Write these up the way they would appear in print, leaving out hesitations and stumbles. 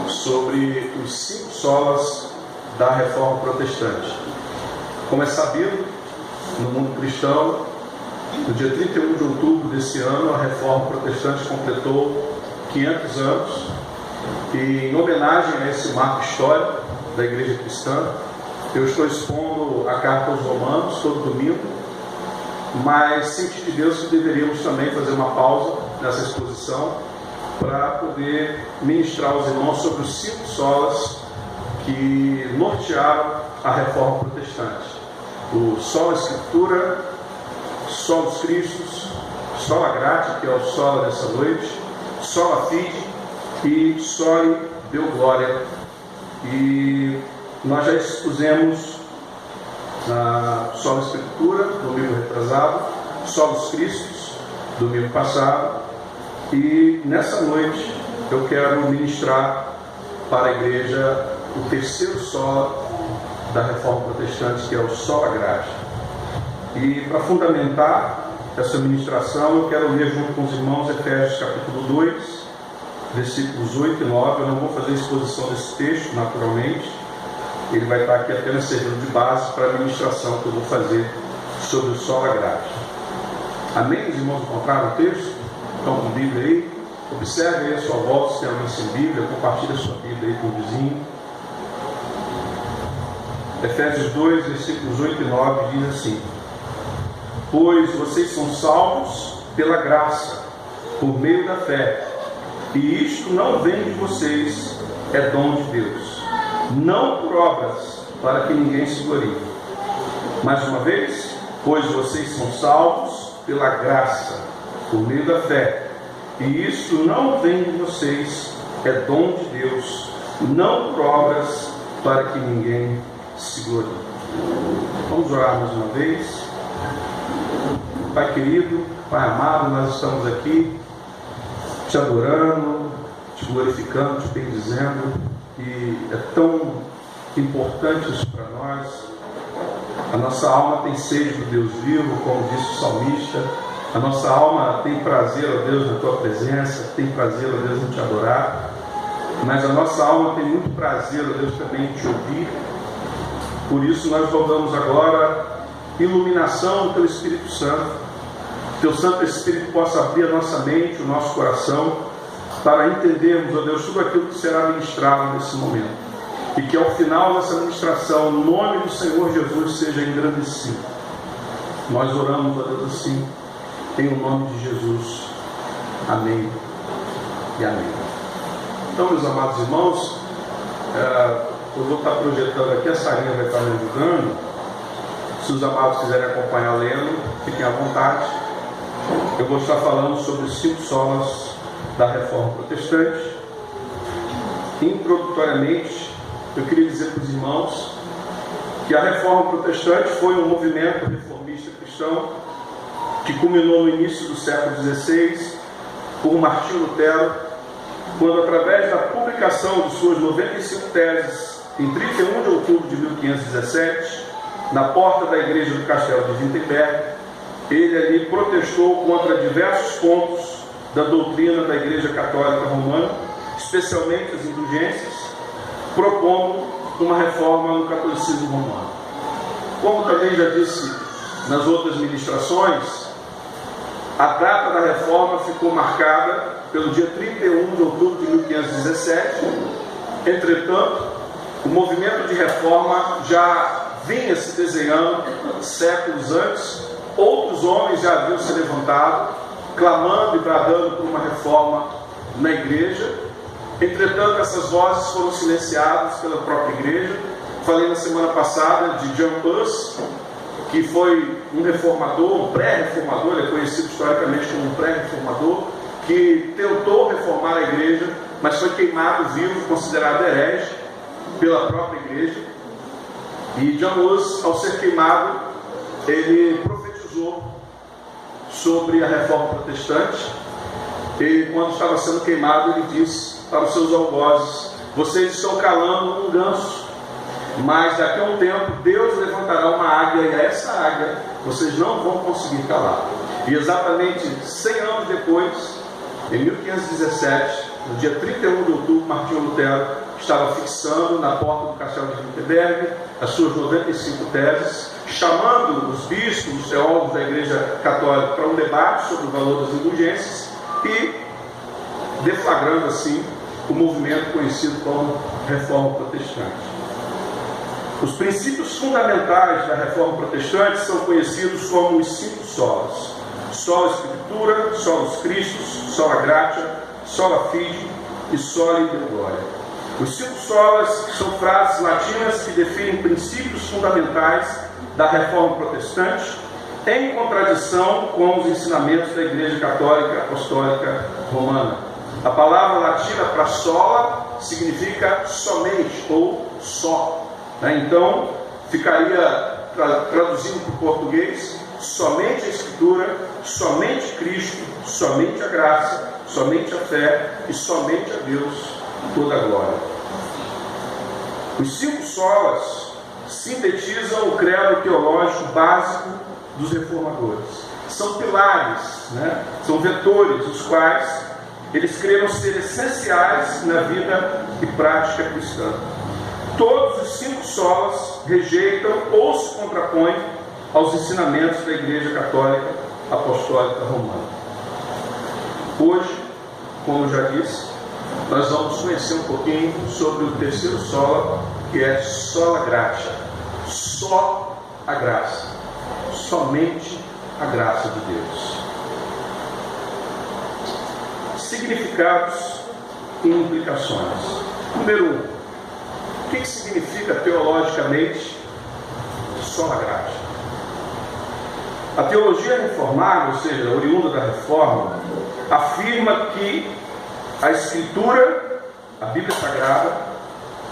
Sobre os 5 solas da Reforma Protestante. Como é sabido, no mundo cristão, no dia 31 de outubro desse ano, a Reforma Protestante completou 500 anos, e em homenagem a esse marco histórico da Igreja Cristã, eu estou expondo a carta aos Romanos todo domingo, mas senti de Deus que deveríamos também fazer uma pausa nessa exposição para poder ministrar aos irmãos sobre os 5 solas que nortearam a Reforma Protestante: o sola Escritura, solos Christus, sola Gratia, que é o sola dessa noite, sola Fide e soli Deo Gloria. E nós já expusemos a sola Escritura domingo retrasado, solos Christus domingo passado, e nessa noite eu quero ministrar para a igreja o terceiro sola da Reforma Protestante, que é o sola Gratia. E para fundamentar essa ministração, eu quero ler junto com os irmãos Efésios capítulo 2, versículos 8 e 9. Eu não vou fazer exposição desse texto, naturalmente. Ele vai estar aqui apenas servindo de base para a ministração que eu vou fazer sobre o sola Gratia. Amém? Os irmãos encontraram o texto? Estão com a Bíblia aí? Observe aí a sua volta, se tem alguém sem Bíblia, compartilhe a sua Bíblia aí com o vizinho. Efésios 2, versículos 8 e 9 diz assim: pois vocês são salvos pela graça, por meio da fé, e isto não vem de vocês, é dom de Deus, não por obras, para que ninguém se glorie. Mais uma vez, pois vocês são salvos pela graça, por meio da fé, e isso não vem de vocês, é dom de Deus, não por obras, para que ninguém se glorie. Vamos orar mais uma vez. Pai querido, Pai amado, nós estamos aqui te adorando, te glorificando, te bendizendo, e é tão importante isso para nós. A nossa alma tem sede do Deus vivo, como disse o salmista. A nossa alma tem prazer, ó Deus, na tua presença, tem prazer, ó Deus, em te adorar, mas a nossa alma tem muito prazer, ó Deus, também em te ouvir. Por isso nós rogamos agora iluminação do teu Espírito Santo, que teu Santo Espírito possa abrir a nossa mente, o nosso coração, para entendermos, ó Deus, tudo aquilo que será ministrado nesse momento, e que ao final dessa ministração, o nome do Senhor Jesus seja engrandecido. Nós oramos, ó Deus, assim, em o nome de Jesus. Amém e amém. Então, meus amados irmãos, eu vou estar projetando aqui, a Sarinha vai estar me ajudando. Se os amados quiserem acompanhar lendo, fiquem à vontade. Eu vou estar falando sobre os 5 solas da Reforma Protestante. Introdutoriamente, eu queria dizer para os irmãos que a Reforma Protestante foi um movimento reformista cristão que culminou no início do século XVI por Martinho Lutero, quando, através da publicação de suas 95 teses em 31 de outubro de 1517, na porta da igreja do Castelo de Wittenberg, ele ali protestou contra diversos pontos da doutrina da Igreja Católica Romana, especialmente as indulgências, propondo uma reforma no catolicismo romano. Como também já disse nas outras ministrações, a data da reforma ficou marcada pelo dia 31 de outubro de 1517. Entretanto, o movimento de reforma já vinha se desenhando séculos antes. Outros homens já haviam se levantado, clamando e bradando por uma reforma na igreja. Entretanto, essas vozes foram silenciadas pela própria igreja. Falei na semana passada de John Hus, que foi um reformador, um pré-reformador, ele é conhecido historicamente como um pré-reformador, que tentou reformar a igreja, mas foi queimado vivo, considerado herege pela própria igreja. E John Hus, ao ser queimado, ele profetizou sobre a Reforma Protestante, e quando estava sendo queimado, ele disse para os seus algozes: vocês estão calando um ganso, mas daqui a um tempo Deus levantará uma águia, e a essa águia vocês não vão conseguir calar. E exatamente 100 anos depois, em 1517, no dia 31 de outubro, Martinho Lutero estava fixando na porta do castelo de Wittenberg as suas 95 teses, chamando os bispos, os teólogos da Igreja Católica para um debate sobre o valor das indulgências e deflagrando assim o movimento conhecido como Reforma Protestante. Os princípios fundamentais da Reforma Protestante são conhecidos como os 5 solas: sola Scriptura, solus Christus, sola gratia, sola fide e sola Deo gloria. Os 5 solas são frases latinas que definem princípios fundamentais da Reforma Protestante, em contradição com os ensinamentos da Igreja Católica Apostólica Romana. A palavra latina para sola significa somente ou só. Então, ficaria, traduzindo para o português, somente a Escritura, somente Cristo, somente a graça, somente a fé e somente a Deus toda a glória. Os 5 solas sintetizam o credo teológico básico dos reformadores. São pilares, são vetores, os quais eles creram ser essenciais na vida e prática cristã. Todos os 5 solas rejeitam ou se contrapõem aos ensinamentos da Igreja Católica Apostólica Romana. Hoje, como eu já disse, nós vamos conhecer um pouquinho sobre o terceiro sola, que é sola gratia. Só a graça. Somente a graça de Deus. Significados e implicações. Número 1. O que significa teologicamente sola gratia? A teologia reformada, ou seja, oriunda da reforma, afirma que a Escritura, a Bíblia Sagrada,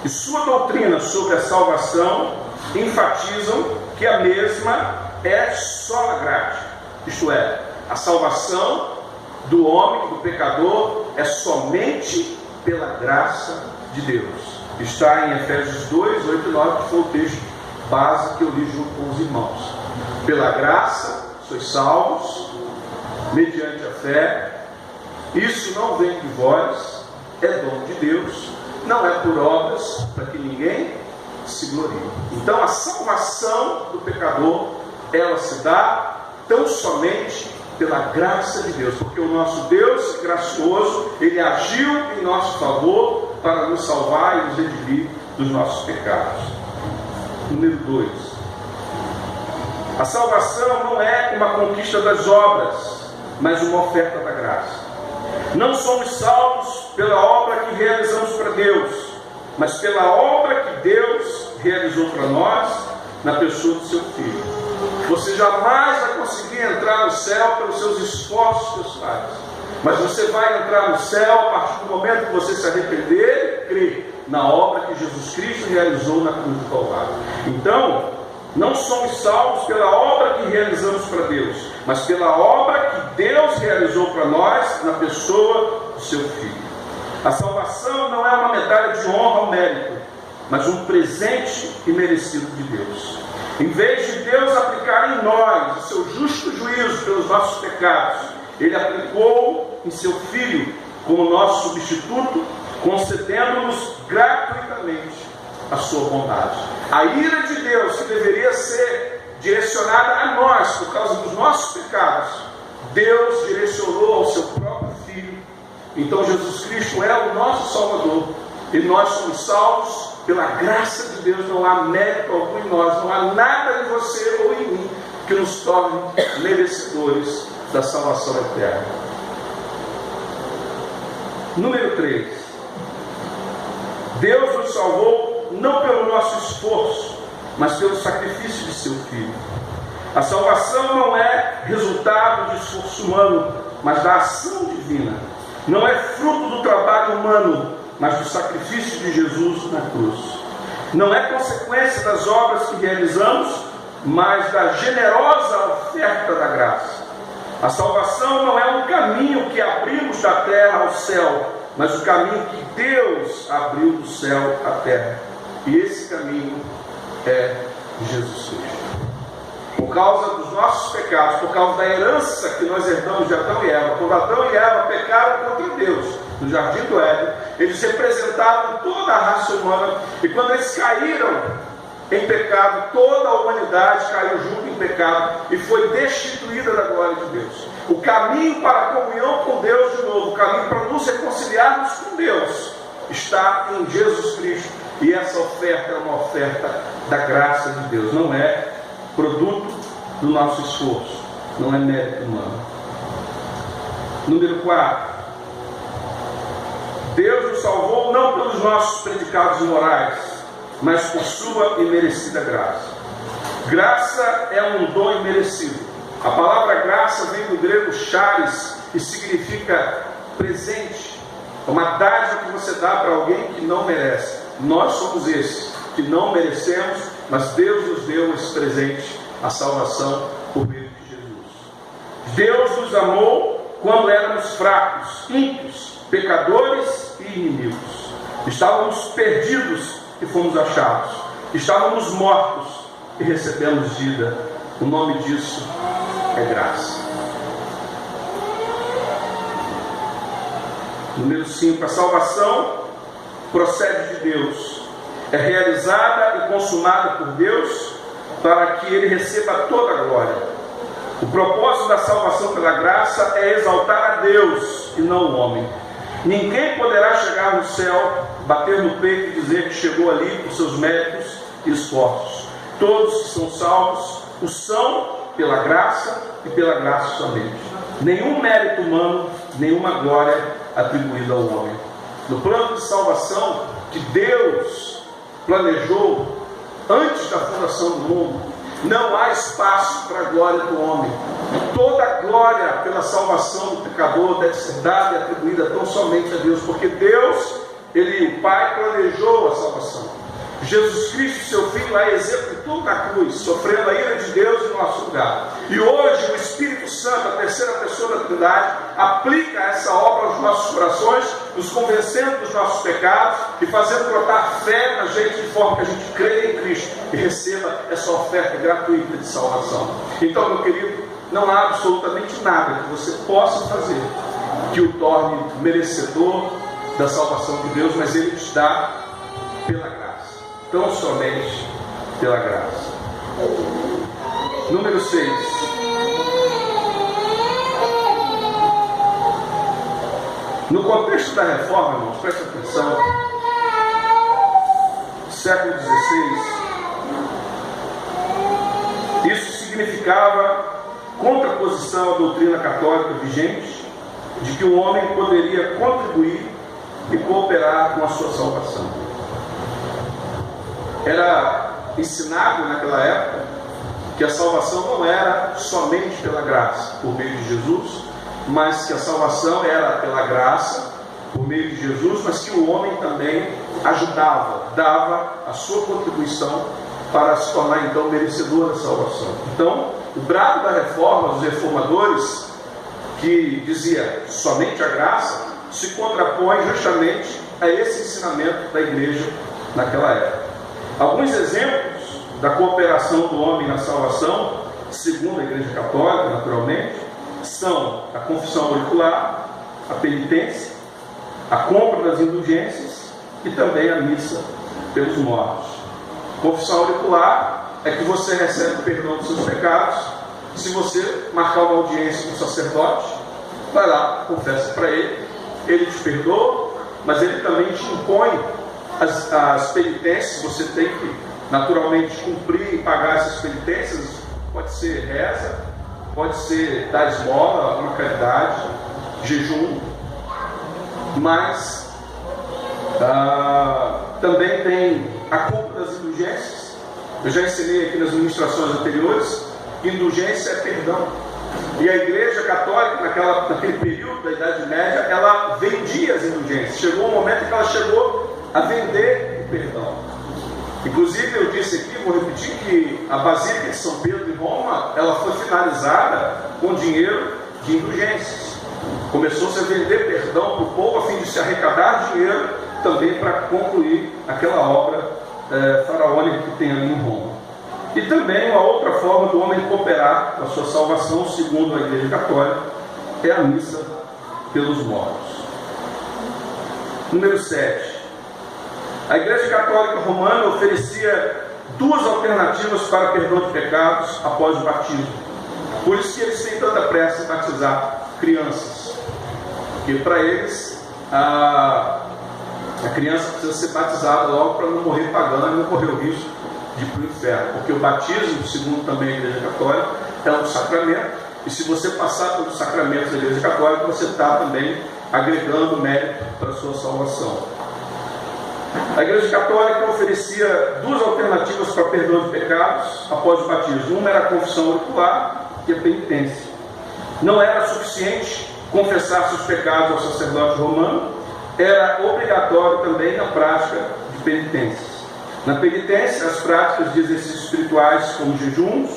e sua doutrina sobre a salvação enfatizam que a mesma é sola gratia. Isto é, a salvação do homem, do pecador, é somente pela graça de Deus. Está em Efésios 2, 8 e 9, que foi o texto base que eu li junto com os irmãos. Pela graça sois salvos, mediante a fé. Isso não vem de vós, é dom de Deus, não é por obras, para que ninguém se glorie. Então a salvação do pecador, ela se dá tão somente pela graça de Deus, porque o nosso Deus gracioso, Ele agiu em nosso favor para nos salvar e nos redimir dos nossos pecados. Número 2. A salvação não é uma conquista das obras, mas uma oferta da graça. Não somos salvos pela obra que realizamos para Deus, mas pela obra que Deus realizou para nós na pessoa do seu Filho. Você jamais vai conseguir entrar no céu pelos seus esforços pessoais, mas você vai entrar no céu a partir do momento que você se arrepender e crer na obra que Jesus Cristo realizou na cruz do Calvário. Então, não somos salvos pela obra que realizamos para Deus, mas pela obra que Deus realizou para nós na pessoa do seu Filho. A salvação não é uma medalha de honra ou mérito, mas um presente imerecido de Deus. Em vez de Deus aplicar em nós o seu justo juízo pelos nossos pecados, Ele aplicou em seu Filho como nosso substituto, concedendo-nos gratuitamente a sua bondade. A ira de Deus, que deveria ser direcionada a nós por causa dos nossos pecados, Deus direcionou ao seu próprio Filho. Então Jesus Cristo é o nosso Salvador, e nós somos salvos pela graça de Deus. Não há mérito algum em nós, não há nada em você ou em mim que nos torne merecedores da salvação eterna. Número 3. Deus nos salvou não pelo nosso esforço, mas pelo sacrifício de seu Filho. A salvação não é resultado de esforço humano, mas da ação divina. Não é fruto do trabalho humano, mas do sacrifício de Jesus na cruz. Não é consequência das obras que realizamos, mas da generosa oferta da graça. A salvação não é um caminho que abrimos da terra ao céu, mas o caminho que Deus abriu do céu à terra. E esse caminho é Jesus Cristo. Por causa dos nossos pecados, por causa da herança que nós herdamos de Adão e Eva, quando Adão e Eva pecaram contra Deus, no jardim do Éden. Eles representavam toda a raça humana, e quando eles caíram em pecado, toda a humanidade caiu junto em pecado e foi destituída da glória de Deus. O caminho para a comunhão com Deus de novo, o caminho para nos reconciliarmos com Deus, está em Jesus Cristo. E essa oferta é uma oferta da graça de Deus, não é produto do nosso esforço, não é mérito humano. Número 4. Deus nos salvou não pelos nossos predicados morais, mas por sua imerecida graça. Graça é um dom imerecido. A palavra graça vem do grego charis e significa presente. É uma dádiva que você dá para alguém que não merece. Nós somos esses que não merecemos, mas Deus nos deu esse presente, a salvação por meio de Jesus. Deus nos amou quando éramos fracos, ímpios, pecadores e inimigos. Estávamos perdidos e fomos achados. Estávamos mortos e recebemos vida. O nome disso é graça. Número 5. A salvação procede de Deus. É realizada e consumada por Deus para que Ele receba toda a glória. O propósito da salvação pela graça é exaltar a Deus e não o homem. Ninguém poderá chegar no céu, bater no peito e dizer que chegou ali por seus méritos e esforços. Todos que são salvos o são pela graça e pela graça somente. Nenhum mérito humano, nenhuma glória atribuída ao homem. No plano de salvação que Deus planejou antes da fundação do mundo, não há espaço para a glória do homem. Toda a glória pela salvação do pecador deve ser dada e atribuída tão somente a Deus, porque Deus, Ele, o Pai, planejou a salvação. Jesus Cristo, seu Filho, a executou na cruz, sofrendo a ira de Deus em nosso lugar. E hoje o Espírito Santo, a terceira pessoa da Trindade, aplica essa obra aos nossos corações, nos convencendo dos nossos pecados e fazendo brotar fé na gente, de forma que a gente creia em Cristo e receba essa oferta gratuita de salvação. Então, meu querido, não há absolutamente nada que você possa fazer que o torne merecedor da salvação de Deus, mas Ele te dá pela graça. Tão somente pela graça. Número 6. No contexto da reforma, irmãos, preste atenção, século XVI, isso significava contraposição à doutrina católica vigente, de que o homem poderia contribuir e cooperar com a sua salvação. Era ensinado naquela época que a salvação não era somente pela graça, por meio de Jesus, mas que a salvação era pela graça, por meio de Jesus, mas que o homem também ajudava, dava a sua contribuição para se tornar então merecedor da salvação. Então, o brado da reforma dos reformadores, que dizia somente a graça, se contrapõe justamente a esse ensinamento da igreja naquela época. Alguns exemplos da cooperação do homem na salvação, segundo a Igreja Católica, naturalmente, são a confissão auricular, a penitência, a compra das indulgências e também a missa pelos mortos. Confissão auricular é que você recebe o perdão dos seus pecados. Se você marcar uma audiência com o sacerdote, vai lá, confessa para ele, ele te perdoa, mas ele também te impõe as penitências. Você tem que naturalmente cumprir e pagar essas penitências. Pode ser reza, pode ser dar esmola, uma caridade, jejum, mas também tem a compra das indulgências. Eu já ensinei aqui nas ministrações anteriores que indulgência é perdão. E a Igreja Católica, naquele período da Idade Média, ela vendia as indulgências. Chegou um momento em que ela chegou a vender o perdão. Inclusive, eu disse aqui, vou repetir, que a Basílica de São Pedro de Roma, ela foi finalizada com dinheiro de indulgências. Começou-se a vender perdão para o povo, a fim de se arrecadar dinheiro também para concluir aquela obra faraônica que tem ali em Roma. E também uma outra forma do homem cooperar com a sua salvação, segundo a Igreja Católica, é a missa pelos mortos. Número 7. A Igreja Católica Romana oferecia duas alternativas para perdão de pecados após o batismo. Por isso que eles têm tanta pressa em batizar crianças. Porque para eles, a criança precisa ser batizada logo para não morrer pagando e não correr o risco de ir para o inferno. Porque o batismo, segundo também a Igreja Católica, é um sacramento. E se você passar pelos sacramentos da Igreja Católica, você está também agregando mérito para a sua salvação. A Igreja Católica oferecia duas alternativas para perdão de pecados após o batismo. Uma era a confissão auricular e a penitência. Não era suficiente confessar seus pecados ao sacerdote romano, era obrigatório também a prática de penitências. Na penitência, as práticas de exercícios espirituais como jejuns,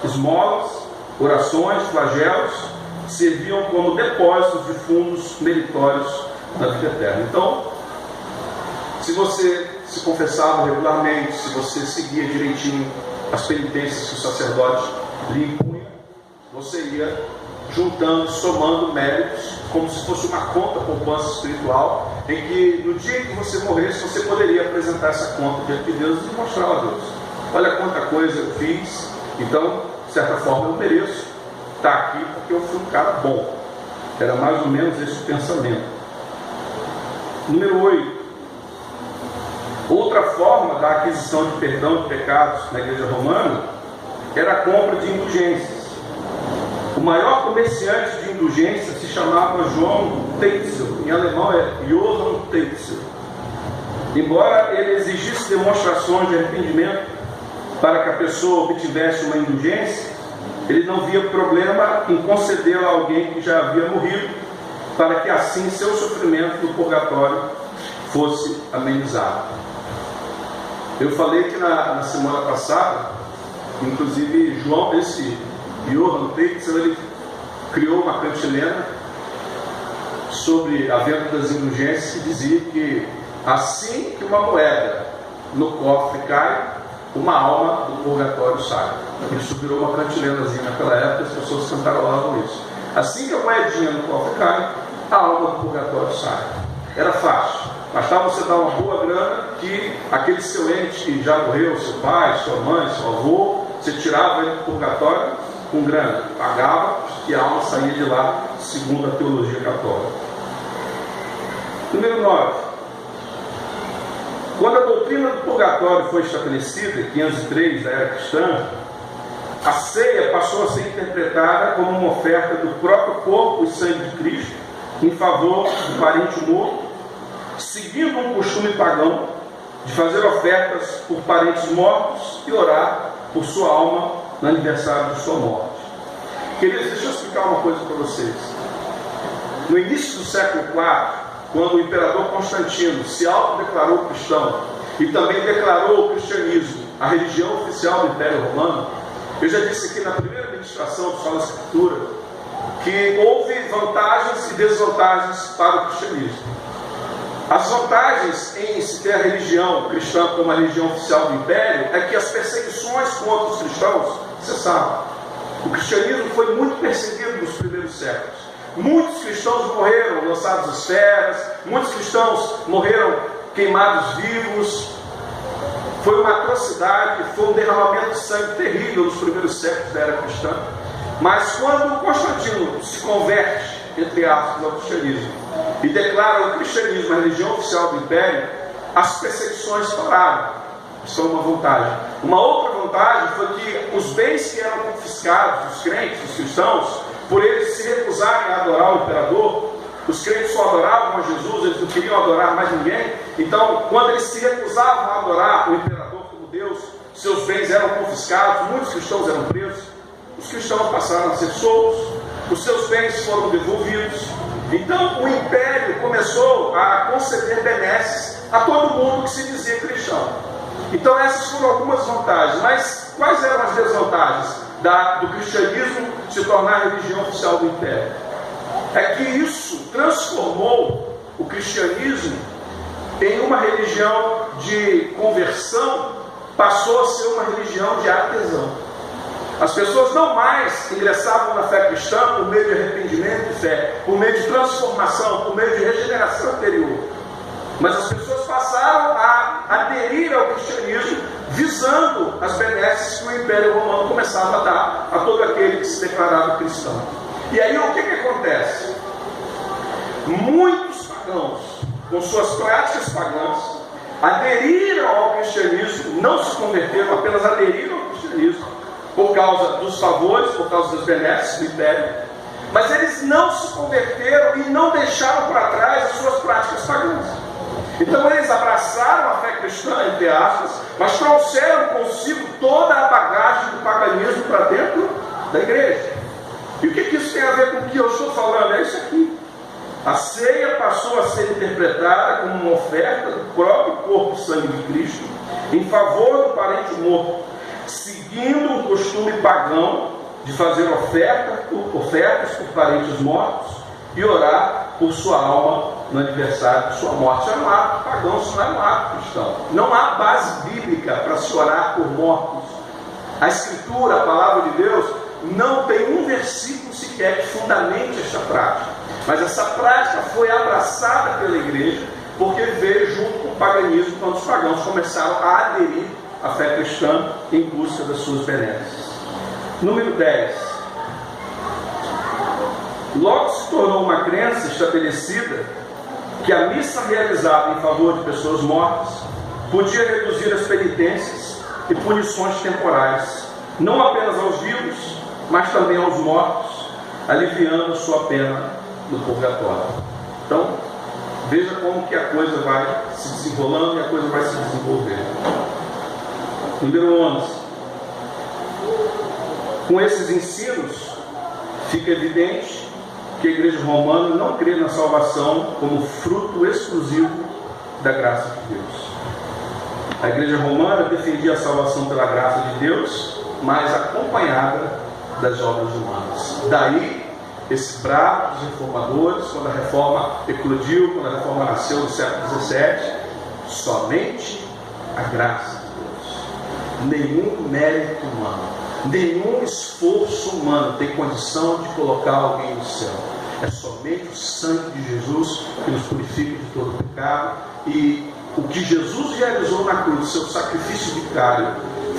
esmolas, orações, flagelos, serviam como depósitos de fundos meritórios da vida eterna. Então, se você se confessava regularmente, se você seguia direitinho as penitências que o sacerdote lhe impunha, você ia juntando, somando méritos, como se fosse uma conta poupança espiritual, em que no dia que você morresse, você poderia apresentar essa conta diante de Deus e mostrar a Deus: olha quanta coisa eu fiz, então, de certa forma, eu mereço estar aqui porque eu fui um cara bom. Era mais ou menos esse o pensamento. Número 8. Outra forma da aquisição de perdão de pecados na Igreja Romana era a compra de indulgências. O maior comerciante de indulgências se chamava João Tetzel, em alemão é Johann Tetzel. Embora ele exigisse demonstrações de arrependimento para que a pessoa obtivesse uma indulgência, ele não via problema em concedê-la a alguém que já havia morrido, para que assim seu sofrimento no purgatório fosse amenizado. Eu falei que na semana passada, inclusive Johann Tetzel, ele criou uma cantilena sobre a venda das indulgências que dizia que assim que uma moeda no cofre cai, uma alma do purgatório sai. Isso virou uma cantilenazinha naquela época, as pessoas cantarolavam isso. Assim que a moedinha no cofre cai, a alma do purgatório sai. Era fácil. Bastava você dar uma boa grana que aquele seu ente que já morreu, seu pai, sua mãe, seu avô, você tirava ele do purgatório com grana, pagava e a alma saía de lá, segundo a teologia católica. Número 9. Quando a doutrina do purgatório foi estabelecida, em 503 da era cristã, a ceia passou a ser interpretada como uma oferta do próprio corpo e sangue de Cristo em favor do parente morto, seguindo um costume pagão de fazer ofertas por parentes mortos e orar por sua alma no aniversário de sua morte. Queridos, deixa eu explicar uma coisa para vocês. No início do século IV, quando o imperador Constantino se autodeclarou cristão e também declarou o cristianismo a religião oficial do Império Romano, eu já disse aqui na primeira ministração do Sala Escritura que houve vantagens e desvantagens para o cristianismo. As vantagens em se ter a religião cristã como a religião oficial do Império é que as perseguições contra os cristãos cessaram. O cristianismo foi muito perseguido nos primeiros séculos. Muitos cristãos morreram lançados às feras, muitos cristãos morreram queimados vivos. Foi uma atrocidade, foi um derramamento de sangue terrível nos primeiros séculos da era cristã. Mas quando Constantino se converte, entre aspas, ao cristianismo e declara o cristianismo a religião oficial do Império, as perseguições pararam. Isso é uma vantagem. Uma outra vantagem foi que os bens que eram confiscados dos crentes, dos cristãos, por eles se recusarem a adorar o imperador, os crentes só adoravam a Jesus, eles não queriam adorar mais ninguém. Então, quando eles se recusavam a adorar o imperador como Deus, seus bens eram confiscados, muitos cristãos eram presos, os cristãos passaram a ser soltos, os seus bens foram devolvidos. Então, o império começou a conceder benesses a todo mundo que se dizia cristão. Então, essas foram algumas vantagens. Mas quais eram as desvantagens do cristianismo se tornar a religião oficial do Império? É que isso transformou o cristianismo em uma religião de conversão, passou a ser uma religião de adesão. As pessoas não mais ingressavam na fé cristã por meio de arrependimento e fé, por meio de transformação, por meio de regeneração interior. Mas as pessoas passaram a aderir ao cristianismo visando as benesses que o Império Romano começava a dar a todo aquele que se declarava cristão. E aí o que acontece? Muitos pagãos, com suas práticas pagãs, aderiram ao cristianismo, não se converteram, apenas aderiram ao cristianismo por causa dos favores, por causa das benesses do Império, mas eles não se converteram e não deixaram para trás as suas práticas pagãs. Então eles abraçaram a fé cristã, entre aspas, mas trouxeram consigo toda a bagagem do paganismo para dentro da igreja. E o que isso tem a ver com o que eu estou falando? É isso aqui. A ceia passou a ser interpretada como uma oferta do próprio corpo e sangue de Cristo em favor do parente morto, seguindo um costume pagão de fazer ofertas por parentes mortos e orar por sua alma no aniversário de sua morte. Isso é um ato pagão, isso não é um ato cristão. Não há base bíblica para se orar por mortos. A Escritura, a palavra de Deus, não tem um versículo sequer que fundamente esta prática. Mas essa prática foi abraçada pela igreja porque veio junto com o paganismo, quando os pagãos começaram a aderir à fé cristã em busca das suas benesses. Número 10. Logo se tornou uma crença estabelecida que a missa realizada em favor de pessoas mortas podia reduzir as penitências e punições temporais, não apenas aos vivos, mas também aos mortos, aliviando sua pena no purgatório. Então, veja como que a coisa vai se desenrolando e a coisa vai se desenvolver. Número 11. Com esses ensinos, fica evidente que a Igreja Romana não crê na salvação como fruto exclusivo da graça de Deus. A Igreja Romana defendia a salvação pela graça de Deus, mas acompanhada das obras humanas. Daí, esse brado dos reformadores, quando a reforma eclodiu, quando a reforma nasceu no século XVII, somente a graça de Deus. Nenhum mérito humano, nenhum esforço humano tem condição de colocar alguém no céu. É somente o sangue de Jesus que nos purifica de todo pecado. E o que Jesus realizou na cruz, seu sacrifício vicário,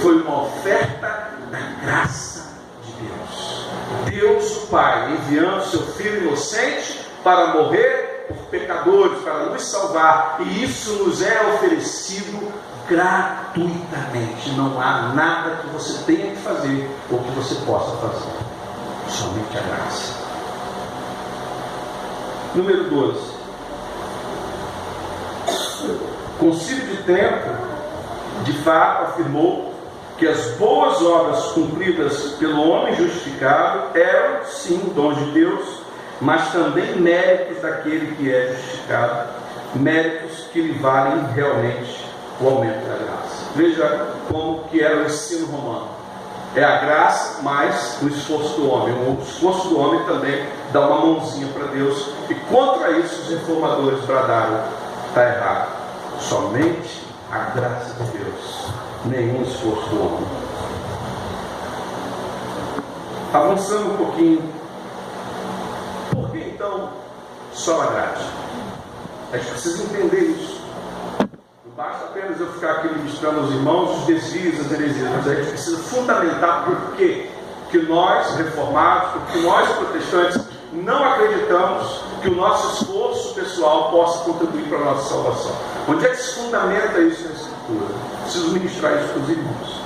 foi uma oferta da graça de Deus. Deus o Pai enviando seu Filho inocente para morrer por pecadores, para nos salvar. E isso nos é oferecido gratuitamente. Não há nada que você tenha que fazer ou que você possa fazer. Somente a graça. Número 12. O Concílio de Trento, de fato, afirmou que as boas obras cumpridas pelo homem justificado eram, sim, dons de Deus, mas também méritos daquele que é justificado, méritos que lhe valem realmente o aumento da graça. Veja como que era o ensino romano. É a graça mais o esforço do homem. O esforço do homem também dá uma mãozinha para Deus. E contra isso os reformadores bradaram: está errado. Somente a graça de Deus, nenhum esforço do homem. Avançando um pouquinho. Por que então só a graça? A gente precisa entender isso. Basta apenas eu ficar aqui ministrando aos irmãos os desvios, as heresias, mas a gente precisa fundamentar por que nós, reformados, porque nós, protestantes, não acreditamos que o nosso esforço pessoal possa contribuir para a nossa salvação. Onde é que se fundamenta isso na Escritura? Preciso ministrar isso para os irmãos.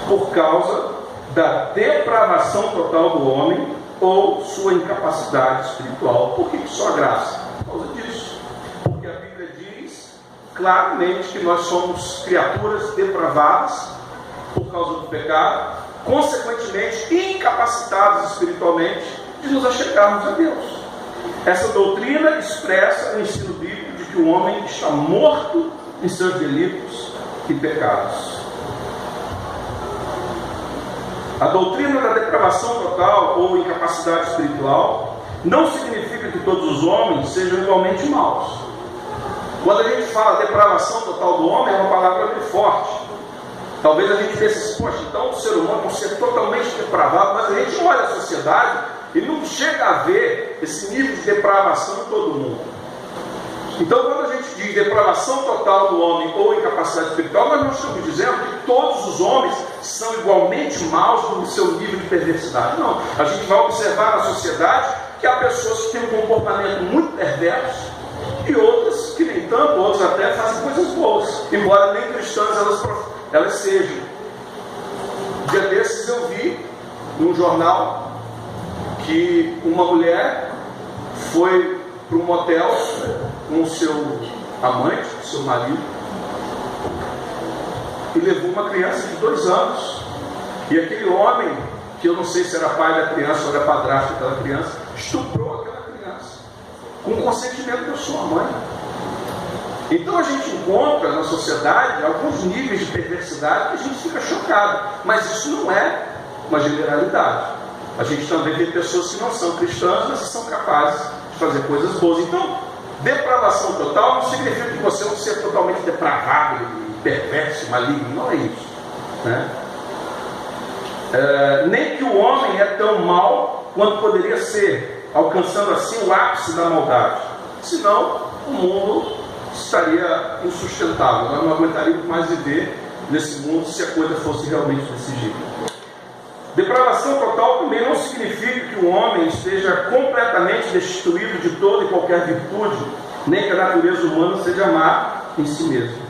Por causa da depravação total do homem ou sua incapacidade espiritual. Por que só a graça? Por causa disso. Porque a Bíblia diz claramente que nós somos criaturas depravadas por causa do pecado, consequentemente incapacitados espiritualmente de nos achegarmos a Deus. Essa doutrina expressa o ensino bíblico de que o homem está morto em seus delitos e pecados. A doutrina da depravação total ou incapacidade espiritual não significa que todos os homens sejam igualmente maus. Quando a gente fala depravação total do homem, é uma palavra muito forte. Talvez a gente pense assim: poxa, então o ser humano é um ser totalmente depravado, mas a gente olha a sociedade e não chega a ver esse nível de depravação em todo mundo. Então, quando a gente diz depravação total do homem ou incapacidade espiritual, nós não estamos dizendo que todos os homens são igualmente maus no seu nível de perversidade. Não. A gente vai observar na sociedade que há pessoas que têm um comportamento muito perverso e outras que nem tanto, outras até fazem coisas boas, embora nem cristãs elas sejam. Um dia desses eu vi num jornal que uma mulher foi para um motel com o seu amante, seu marido, e levou uma criança de 2 anos. E aquele homem, que eu não sei se era pai da criança ou era padrasto daquela criança, estuprou aquela criança com o consentimento da sua mãe. Então a gente encontra na sociedade alguns níveis de perversidade que a gente fica chocado, mas isso não é uma generalidade. A gente também vê pessoas que não são cristãs, mas que são capazes de fazer coisas boas. Então, depravação total não significa que você é um ser totalmente depravado, perverso, maligno. Não é isso, né? Nem que o homem é tão mau quanto poderia ser, alcançando assim o ápice da maldade. Senão, o mundo estaria insustentável. Nós não aguentaríamos mais viver nesse mundo se a coisa fosse realmente desse jeito. Depravação total também não significa que o homem esteja completamente destituído de toda e qualquer virtude, nem que a natureza humana seja má em si mesmo.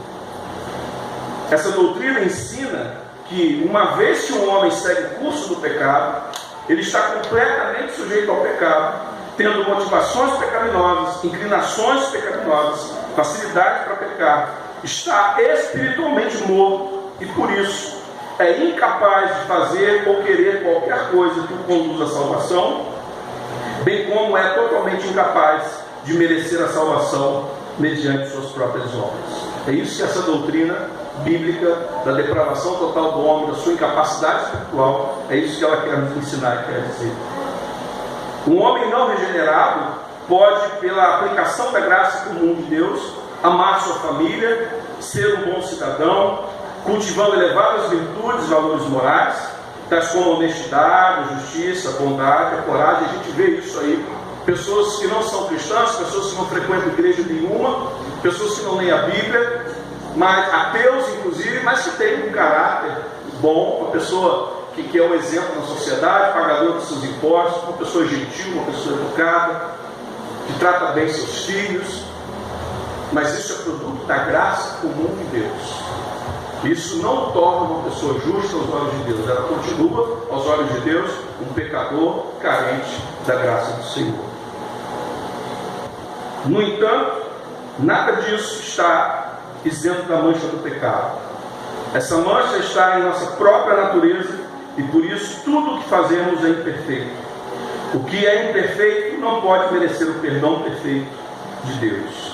Essa doutrina ensina que, uma vez que um homem segue o curso do pecado, ele está completamente sujeito ao pecado, tendo motivações pecaminosas, inclinações pecaminosas, facilidade para pecar, está espiritualmente morto e, por isso, é incapaz de fazer ou querer qualquer coisa que o conduza à salvação, bem como é totalmente incapaz de merecer a salvação mediante suas próprias obras. É isso que essa doutrina bíblica da depravação total do homem, da sua incapacidade espiritual, é isso que ela quer nos ensinar e quer dizer. Um homem não regenerado pode, pela aplicação da graça comum de Deus, amar sua família, ser um bom cidadão, cultivando elevadas virtudes e valores morais, tais como a honestidade, a justiça, a bondade, a coragem. A gente vê isso aí. Pessoas que não são cristãs, pessoas que não frequentam igreja nenhuma, pessoas que não leem a Bíblia, mas ateus inclusive, mas que têm um caráter bom, uma pessoa que é um exemplo na sociedade, pagador dos seus impostos, uma pessoa gentil, uma pessoa educada, que trata bem seus filhos. Mas isso é produto da graça comum de Deus. Isso não torna uma pessoa justa aos olhos de Deus. Ela continua, aos olhos de Deus, um pecador carente da graça do Senhor. No entanto, nada disso está isento da mancha do pecado. Essa mancha está em nossa própria natureza e por isso tudo o que fazemos é imperfeito. O que é imperfeito não pode merecer o perdão perfeito de Deus.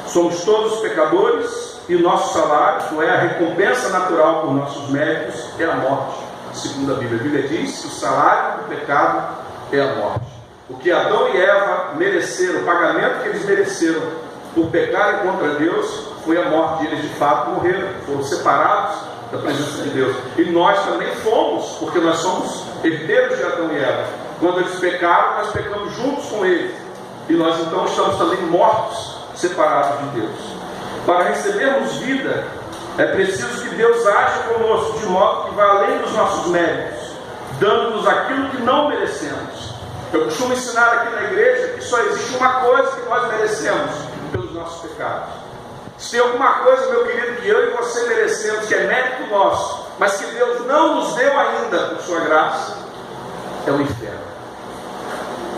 Somos todos pecadores e o nosso salário, isto é, a recompensa natural por nossos méritos, é a morte, segundo a Bíblia. A Bíblia diz que o salário do pecado é a morte. O que Adão e Eva mereceram, o pagamento que eles mereceram por pecarem contra Deus, foi a morte. Eles de fato morreram, foram separados da presença de Deus. E nós também fomos, porque nós somos herdeiros de Adão e Eva. Quando eles pecaram, nós pecamos juntos com eles. E nós então estamos também mortos, separados de Deus. Para recebermos vida, é preciso que Deus aja conosco de modo que vá além dos nossos méritos, dando-nos aquilo que não merecemos. Eu costumo ensinar aqui na igreja que só existe uma coisa que nós merecemos pelos nossos pecados. Se tem alguma coisa, meu querido, que eu e você merecemos, que é mérito nosso, mas que Deus não nos deu ainda por sua graça, é o inferno.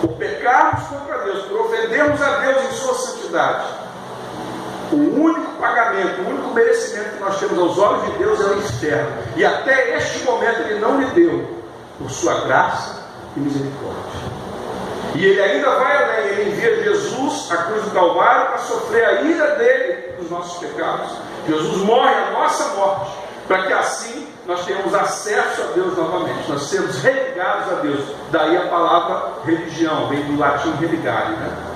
Por pecarmos contra Deus, por ofendermos a Deus em sua santidade, o único pagamento, o único merecimento que nós temos aos olhos de Deus é o inferno. E até este momento Ele não lhe deu, por sua graça e misericórdia. E Ele ainda vai além. Ele envia Jesus à cruz do Calvário para sofrer a ira dele dos nossos pecados. Jesus morre a nossa morte, para que assim nós tenhamos acesso a Deus novamente, nós sermos religados a Deus. Daí a palavra religião, vem do latim religare, né?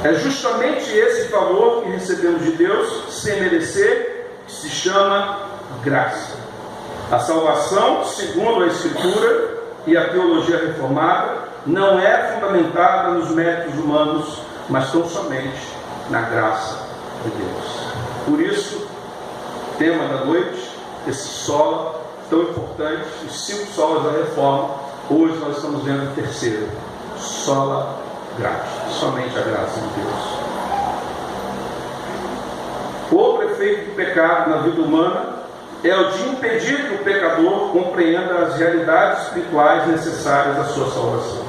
É justamente esse favor que recebemos de Deus, sem merecer, que se chama graça. A salvação, segundo a Escritura e a teologia reformada, não é fundamentada nos méritos humanos, mas tão somente na graça de Deus. Por isso, tema da noite, esse sola tão importante, os 5 solas da reforma. Hoje nós estamos vendo o terceiro, sola gratis, somente a graça de Deus. Outro efeito do pecado na vida humana é o de impedir que o pecador compreenda as realidades espirituais necessárias à sua salvação.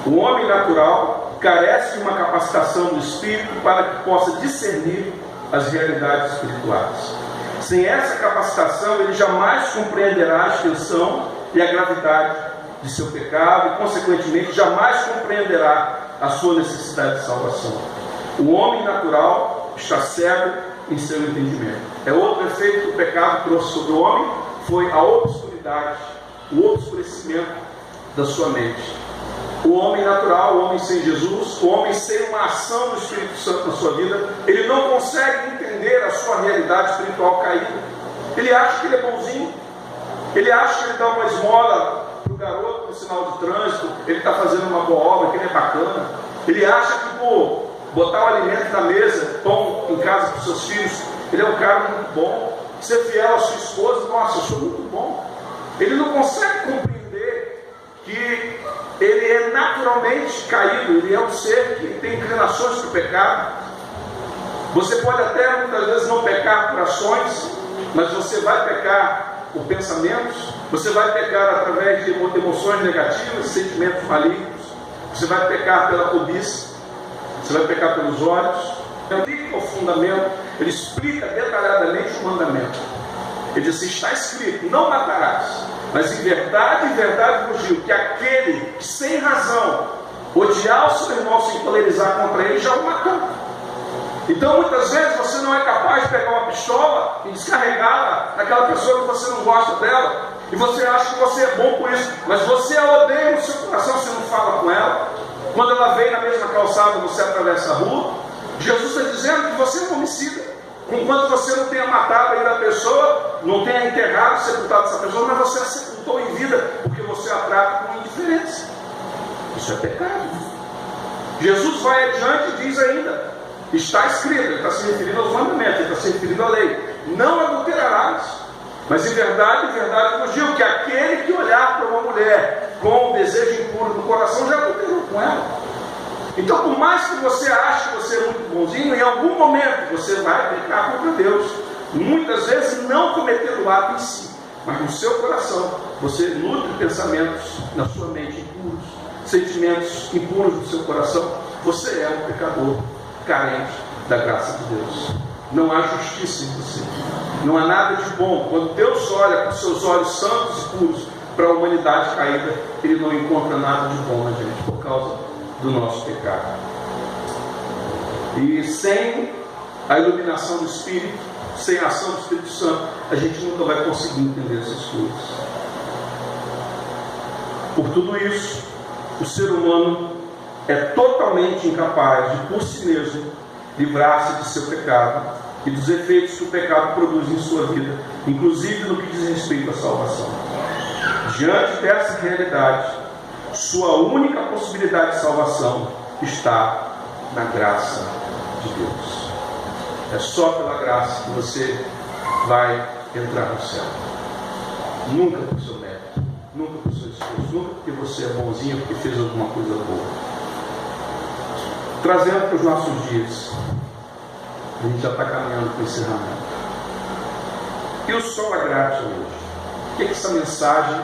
O homem natural carece de uma capacitação do Espírito para que possa discernir as realidades espirituais. Sem essa capacitação, ele jamais compreenderá a extensão e a gravidade de seu pecado e, consequentemente, jamais compreenderá a sua necessidade de salvação. O homem natural está cego em seu entendimento. É outro efeito que o pecado trouxe sobre o homem, foi a obscuridade, o obscurecimento da sua mente. O homem natural, o homem sem Jesus, o homem sem uma ação do Espírito Santo na sua vida, ele não consegue entender a sua realidade espiritual caída. Ele acha que ele é bonzinho, ele acha que ele dá uma esmola para o garoto no sinal de trânsito, ele está fazendo uma boa obra, que ele é bacana. Ele acha que por botar o alimento na mesa, pão em casa para os seus filhos, ele é um cara muito bom. Ser fiel à sua esposa, nossa, eu sou muito bom. Ele não consegue compreender que ele é naturalmente caído, ele é um ser que tem inclinações para o pecado. Você pode até muitas vezes não pecar por ações, mas você vai pecar por pensamentos, você vai pecar através de emoções negativas, sentimentos malignos, você vai pecar pela cobiça, você vai pecar pelos olhos. Ele explica o fundamento, ele explica detalhadamente o mandamento. Ele diz assim: está escrito, não matarás. Mas em verdade vos digo que aquele que sem razão odiar o seu irmão, se encolerizar contra ele, já o matou. Então muitas vezes você não é capaz de pegar uma pistola e descarregá-la naquela pessoa que você não gosta dela, e você acha que você é bom por isso, mas você a odeia no seu coração, você não fala com ela. Quando ela vem na mesma calçada, você atravessa a rua. Jesus está dizendo que você é um homicida, enquanto você não tenha matado ainda a pessoa, não tenha enterrado, sepultado essa pessoa, mas você a sepultou em vida, porque você a trata com indiferença. Isso é pecado. Jesus vai adiante e diz ainda: está escrito, ele está se referindo aos mandamentos, ele está se referindo à lei: não adulterarás. Mas em verdade vos digo que aquele que olhar para uma mulher com um desejo impuro no coração já adulterou com ela. Então, por mais que você ache que você é muito bonzinho, em algum momento você vai pecar contra Deus. Muitas vezes não cometendo o ato em si, mas no seu coração você nutre pensamentos na sua mente impuros, sentimentos impuros no seu coração. Você é um pecador carente da graça de Deus. Não há justiça em você, não há nada de bom. Quando Deus olha com seus olhos santos e puros para a humanidade caída, Ele não encontra nada de bom na gente, por causa do nosso pecado. E sem a iluminação do Espírito, sem a ação do Espírito Santo, a gente nunca vai conseguir entender essas coisas. Por tudo isso, o ser humano é totalmente incapaz de, por si mesmo, livrar-se de seu pecado e dos efeitos que o pecado produz em sua vida, inclusive no que diz respeito à salvação. Diante dessa realidade, sua única possibilidade de salvação está na graça de Deus. É só pela graça que você vai entrar no céu. Nunca por seu mérito, nunca por seu esforço, nunca porque você é bonzinho, porque fez alguma coisa boa. Trazendo para os nossos dias, a gente já está caminhando para o encerramento. E o sola graça hoje? O que essa mensagem,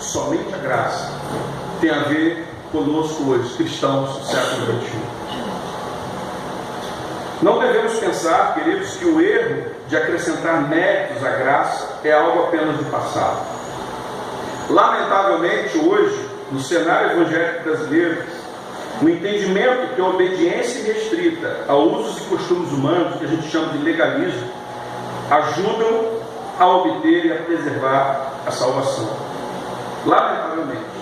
somente a graça, tem a ver conosco hoje, cristãos do século XXI? Não devemos pensar, queridos, que o erro de acrescentar méritos à graça é algo apenas do passado. Lamentavelmente, hoje, no cenário evangélico brasileiro, o entendimento que a obediência restrita a usos e costumes humanos, que a gente chama de legalismo, ajudam a obter e a preservar a salvação. Lamentavelmente,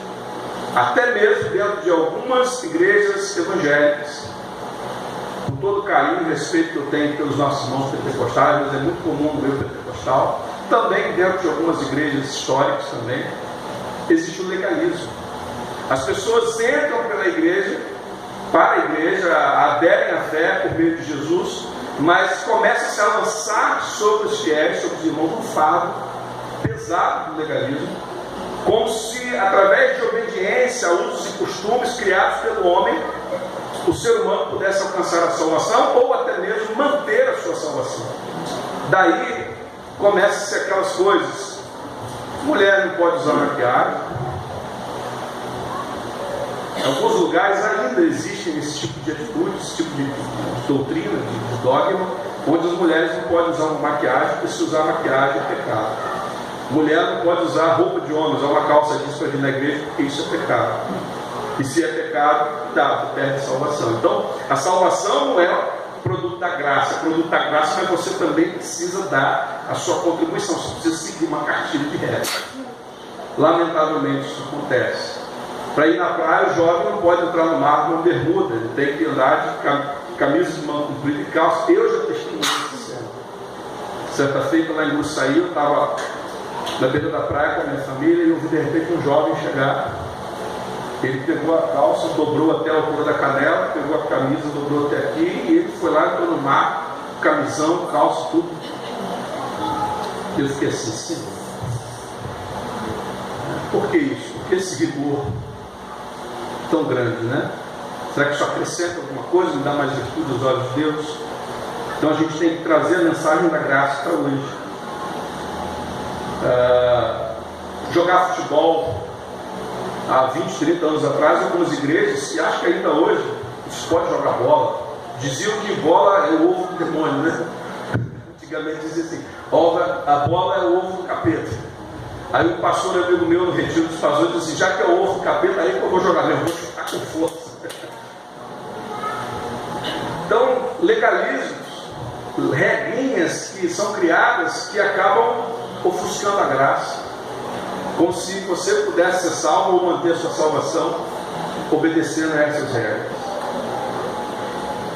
até mesmo dentro de algumas igrejas evangélicas, com todo o carinho e respeito que eu tenho pelos nossos irmãos pentecostais, mas é muito comum no meu pentecostal, também dentro de algumas igrejas históricas também, existe o legalismo. As pessoas entram pela igreja, para a igreja, aderem à fé por meio de Jesus, mas começa-se a lançar sobre os fiéis, sobre os irmãos, um fardo pesado do legalismo, como se, através de obediência a usos e costumes criados pelo homem, o ser humano pudesse alcançar a salvação ou até mesmo manter a sua salvação. Daí começam-se aquelas coisas: mulher não pode usar maquiagem. Em alguns lugares ainda existem esse tipo de atitude, esse tipo de doutrina, de dogma, onde as mulheres não podem usar maquiagem, porque se usar maquiagem é pecado. Mulher não pode usar roupa de homem, usar uma calça jeans para vir na igreja, porque isso é pecado. E se é pecado, perde a salvação. Então, a salvação não é produto da graça. Produto da graça, mas você também precisa dar a sua contribuição. Você precisa seguir uma cartilha de regras. Lamentavelmente, isso acontece. Para ir na praia, o jovem não pode entrar no mar com uma bermuda. Ele tem que andar de camisa de mão comprida e calça. Eu já testemunhei essa cena. Certa feita, lá em Gruçaí, eu estava na beira da praia com a minha família e eu vi de repente um jovem chegar. Ele pegou a calça, dobrou até a altura da canela, pegou a camisa, dobrou até aqui, e ele foi lá, entrou no mar, camisão, calça, tudo. Eu fiquei assim, Senhor. Por que isso? Por que esse rigor tão grande, né? Será que isso acrescenta alguma coisa, me dá mais virtude aos olhos de Deus? Então a gente tem que trazer a mensagem da graça para hoje. Jogar futebol há 20, 30 anos atrás, algumas igrejas, se acham que ainda hoje se pode jogar bola. Diziam que bola é o ovo do demônio, né? Antigamente dizia assim, a bola é o ovo do capeta. Aí um pastor amigo meu no retiro dos pastores disse assim, já que é o ovo do capeta, aí que eu vou jogar mesmo, vou chutar com força. Então, legalismos, regrinhas que são criadas que acabam ofuscando a graça, como se você pudesse ser salvo ou manter a sua salvação obedecendo a essas regras.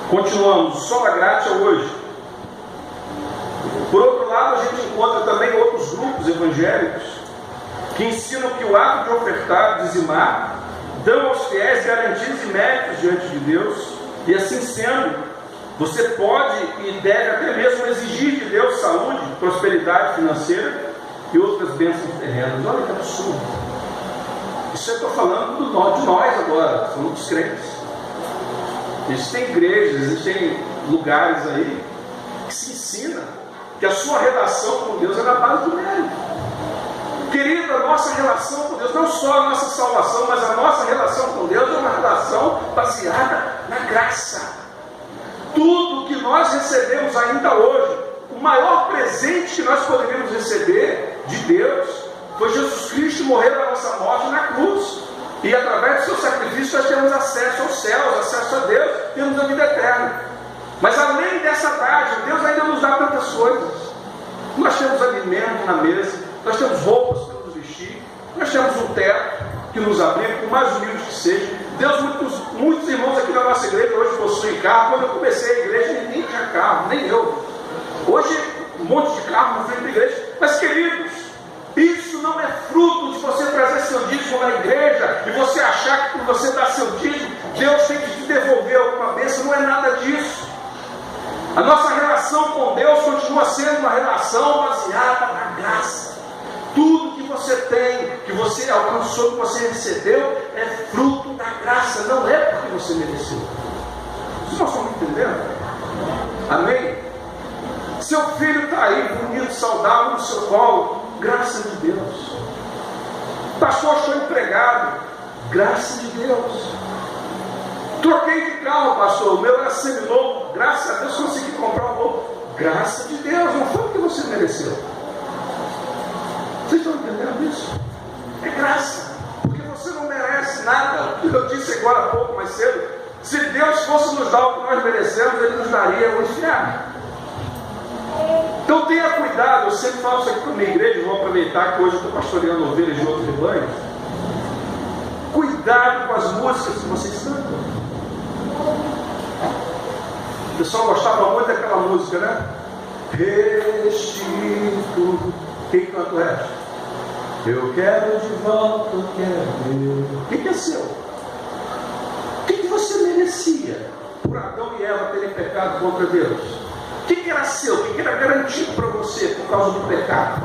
Continuamos, o sola gratia hoje. Por outro lado, a gente encontra também outros grupos evangélicos que ensinam que o ato de ofertar, dizimar, dão aos fiéis garantias e méritos diante de Deus, e assim sendo, você pode e deve até mesmo exigir de Deus saúde, prosperidade financeira e outras bênçãos terrenas. Olha que absurdo. Isso eu estou falando de nós agora, falando dos crentes. Existem igrejas, existem lugares aí que se ensina que a sua relação com Deus é na base do mérito. Querido, a nossa relação com Deus, não só a nossa salvação, mas a nossa relação com Deus é uma relação baseada na graça. Tudo que nós recebemos ainda hoje, o maior presente que nós poderíamos receber de Deus foi Jesus Cristo morrer na nossa morte na cruz. E através do seu sacrifício nós temos acesso aos céus, acesso a Deus, temos a vida eterna. Mas além dessa dádiva, Deus ainda nos dá tantas coisas. Nós temos alimento na mesa, nós temos roupas para nos vestir, nós temos um teto que nos abriga, por mais humilde que seja. Deus, muitos irmãos aqui na nossa igreja hoje possuem carro. Quando eu comecei a igreja, ninguém tinha carro, nem eu. Hoje, um monte de carro na frente da igreja. Mas, queridos, isso não é fruto de você trazer seu dízimo na igreja e você achar que por você dar seu dízimo, Deus tem que te devolver alguma bênção. Não é nada disso. A nossa relação com Deus continua sendo uma relação baseada na graça. Tudo que você tem, que você alcançou, que você recebeu, é fruto da graça, não é porque você mereceu. Vocês não estão entendendo? Amém? Seu filho está aí, bonito, saudável no seu colo, graça de Deus. Pastor, estou empregado, graça de Deus. Troquei de carro, pastor, o meu era seminovo, graças a Deus consegui comprar um novo, graça de Deus, não foi porque você mereceu. Vocês estão entendendo isso? É graça, porque você não merece nada. O que eu disse agora há pouco, mais cedo, se Deus fosse nos dar o que nós merecemos, Ele nos daria o inferno. Então tenha cuidado, eu sempre falo isso aqui para a minha igreja, vou aproveitar que hoje eu estou pastoreando ovelhas de outros rebanhos. Cuidado com as músicas que vocês cantam. O pessoal gostava muito daquela música, né? Restituo. Quem canta o resto? Eu quero de volta, eu quero Deus. O que é seu? O que você merecia por Adão e Eva terem pecado contra Deus? O que era seu? O que era garantido para você por causa do pecado?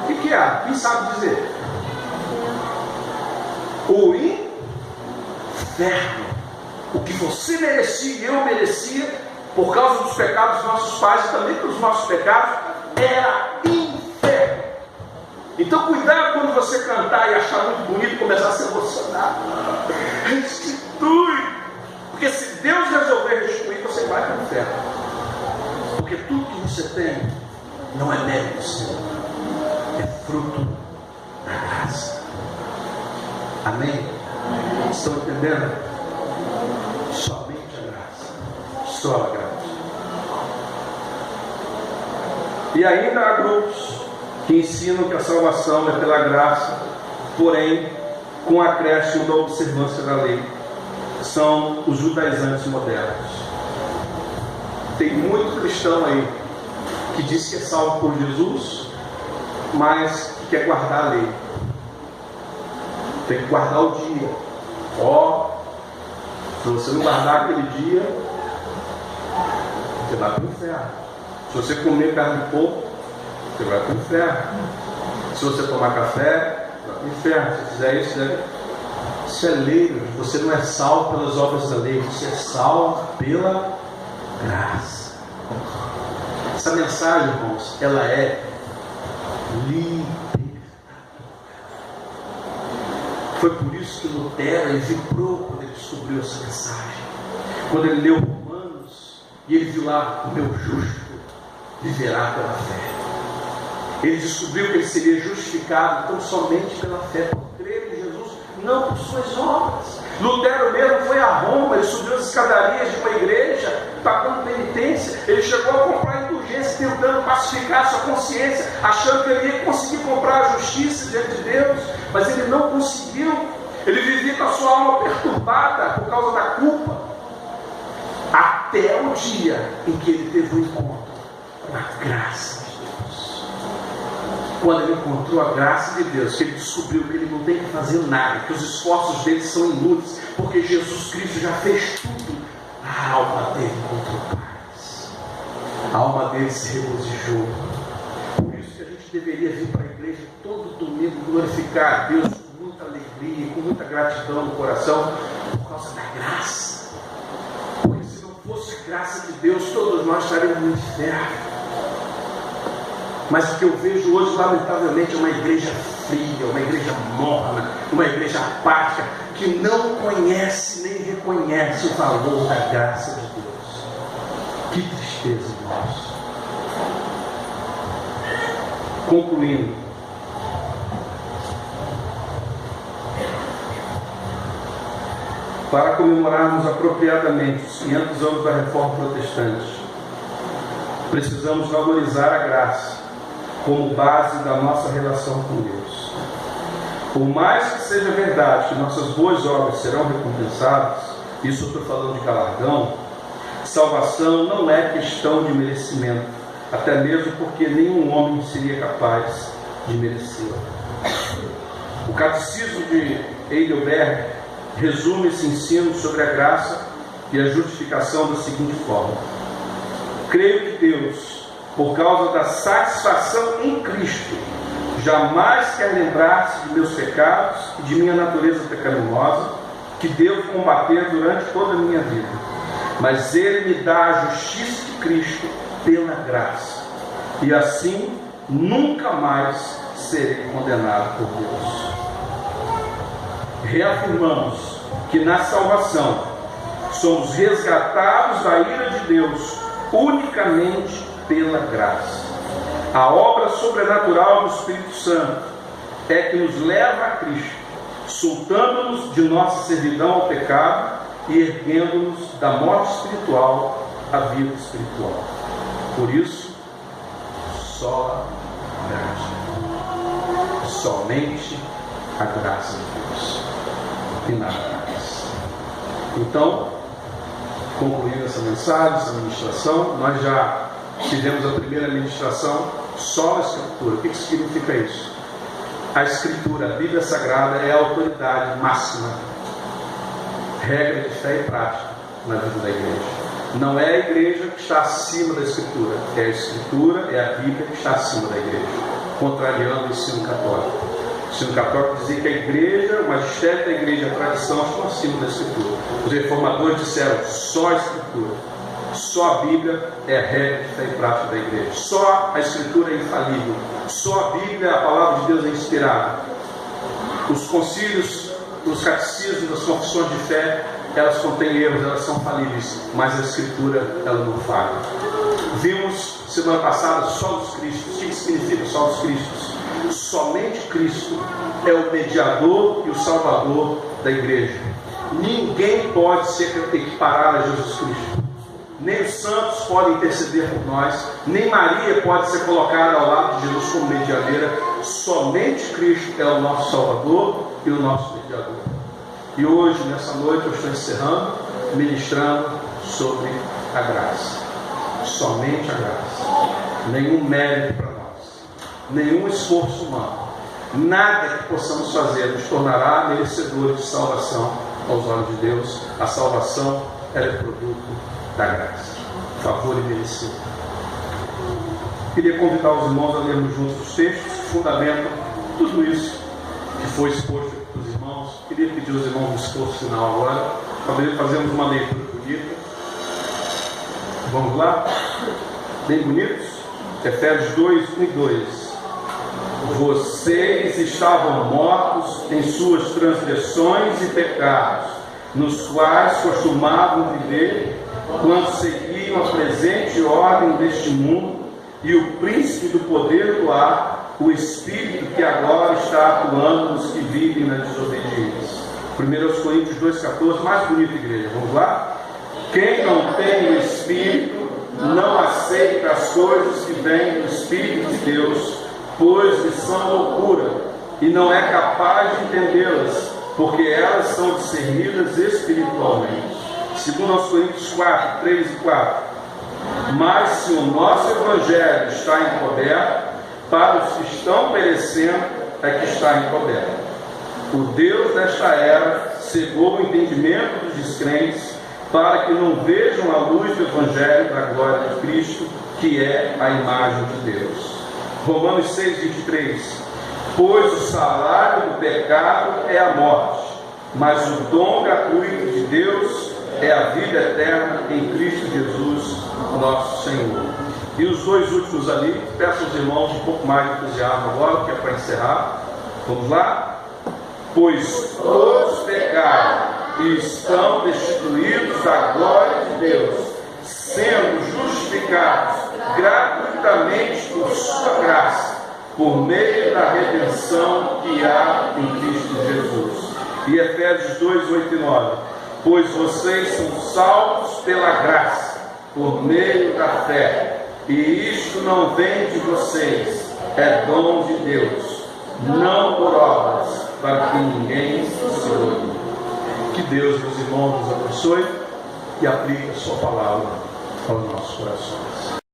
O que é? Quem sabe dizer? O inferno. O que você merecia e eu merecia por causa dos pecados dos nossos pais e também pelos nossos pecados era inferno. Então cuidado quando você cantar e achar muito bonito e começar a se emocionar. Restitui. Porque se Deus resolver restituir, você vai para o inferno. Porque tudo que você tem não é mérito seu, é fruto da graça. Amém? Estão entendendo? Somente a graça. Só a graça. E ainda há grupos que ensinam que a salvação é pela graça, porém com acréscimo da observância da lei. São os judaizantes modernos. Tem muito cristão aí que diz que é salvo por Jesus, mas que quer guardar a lei. Tem que guardar o dia. Se você não guardar aquele dia, você vai para o inferno. Se você comer carne de porco, você vai para o inferno. Se você tomar café, você vai para o inferno. Se fizer isso, isso é lei. Você não é salvo pelas obras da lei, você é salvo pela graça. Essa mensagem, irmãos, ela é libertadora. Foi por isso que Lutero vibrou quando ele descobriu essa mensagem. Quando ele leu Romanos e ele viu lá: o meu justo viverá pela fé. Ele descobriu que ele seria justificado tão somente pela fé, por crer em Jesus, não por suas obras. Lutero mesmo foi a Roma, ele subiu as escadarias de uma igreja, pagando penitência. Ele chegou a comprar indulgência, tentando pacificar sua consciência, achando que ele ia conseguir comprar a justiça diante de Deus, mas ele não conseguiu. Ele vivia com a sua alma perturbada por causa da culpa, até o dia em que ele teve um encontro com a graça de Deus. Quando ele encontrou a graça de Deus, que ele descobriu que ele não tem que fazer nada, que os esforços dele são inúteis, porque Jesus Cristo já fez tudo. A alma dele encontrou paz, a alma dele se regozijou. Por isso que a gente deveria vir para a igreja todo domingo glorificar a Deus com muita alegria, com muita gratidão no coração, por causa da graça. Porque se não fosse a graça de Deus, todos nós estaríamos no inferno. Mas o que eu vejo hoje, lamentavelmente, é uma igreja fria, uma igreja morna, uma igreja apática, que não conhece nem reconhece o valor da graça de Deus. Que tristeza, irmãos. Concluindo, para comemorarmos apropriadamente os 500 anos da Reforma Protestante, precisamos valorizar a graça como base da nossa relação com Deus. Por mais que seja verdade que nossas boas obras serão recompensadas, isso eu estou falando de galardão, salvação não é questão de merecimento, até mesmo porque nenhum homem seria capaz de merecê-la. O Catecismo de Heidelberg resume esse ensino sobre a graça e a justificação da seguinte forma: creio que Deus, por causa da satisfação em Cristo, jamais quer lembrar-se de meus pecados e de minha natureza pecaminosa, que devo combater durante toda a minha vida. Mas Ele me dá a justiça de Cristo pela graça, e assim nunca mais serei condenado por Deus. Reafirmamos que na salvação somos resgatados da ira de Deus unicamente pela graça. A obra sobrenatural do Espírito Santo é que nos leva a Cristo, soltando-nos de nossa servidão ao pecado e erguendo-nos da morte espiritual à vida espiritual. Por isso, só graça, somente a graça de Deus e nada mais. Então, concluindo essa mensagem, essa ministração, nós já tivemos a primeira ministração só na Escritura. O que significa isso? A Escritura, a Bíblia Sagrada, é a autoridade máxima, regra de fé e prática na vida da igreja. Não é a igreja que está acima da Escritura, é a Escritura, é a Bíblia que está acima da igreja, contrariando o ensino católico. O ensino católico dizia que a igreja, o magistério da igreja, a tradição estão acima da Escritura. Os reformadores disseram só a Escritura, só a Bíblia é a regra de fé e prática da igreja, só a Escritura é infalível, só a Bíblia, a palavra de Deus é inspirada. Os concílios, os catecismos, as confissões de fé, elas contêm erros, elas são falíveis, mas a Escritura, ela não falha. Vimos semana passada só os Cristos. O que significa só os Cristos? Somente Cristo é o mediador e o salvador da igreja. Ninguém pode se equiparar a Jesus Cristo. Nem os santos podem interceder por nós, nem Maria pode ser colocada ao lado de Jesus como medianeira. Somente Cristo é o nosso salvador e o nosso mediador. E hoje, nessa noite, eu estou encerrando, ministrando sobre a graça. Somente a graça. Nenhum mérito para nós, nenhum esforço humano, nada que possamos fazer nos tornará merecedores de salvação aos olhos de Deus. A salvação, ela é produto da graça, favor imerecido. Queria convidar os irmãos a lermos juntos os textos que fundamentam tudo isso que foi exposto para os irmãos. Queria pedir aos irmãos um esforço final agora, para fazermos uma leitura bonita. Vamos lá? Bem bonitos? Efésios 2, 1 e 2. Vocês estavam mortos em suas transgressões e pecados, nos quais costumavam viver quando seguiam a presente ordem deste mundo e o príncipe do poder do ar, o espírito que agora está atuando nos que vivem na desobediência. 1 Coríntios 2,14, mais bonita, igreja. Vamos lá? Quem não tem o Espírito não aceita as coisas que vêm do Espírito de Deus, pois lhes são loucura, e não é capaz de entendê-las, porque elas são discernidas espiritualmente. 2 Coríntios 4, 3 e 4. Mas se o nosso Evangelho está encoberto, para os que estão perecendo é que está encoberto. O Deus desta era cegou o entendimento dos descrentes, para que não vejam a luz do Evangelho da glória de Cristo, que é a imagem de Deus. Romanos 6, 23. Pois o salário do pecado é a morte, mas o dom gratuito de Deus é a vida eterna em Cristo Jesus, nosso Senhor. E os dois últimos ali, peço aos irmãos um pouco mais de entusiasmo agora, que é para encerrar. Vamos lá? Pois todos pecaram e estão destituídos da glória de Deus, sendo justificados gratuitamente por sua graça, por meio da redenção que há em Cristo Jesus. E Efésios 2, 8 e 9. Pois vocês são salvos pela graça, por meio da fé, e isto não vem de vocês, é dom de Deus, não por obras, para que ninguém se glorie. Que Deus, meus irmãos, nos abençoe e aplique a sua palavra aos nossos corações.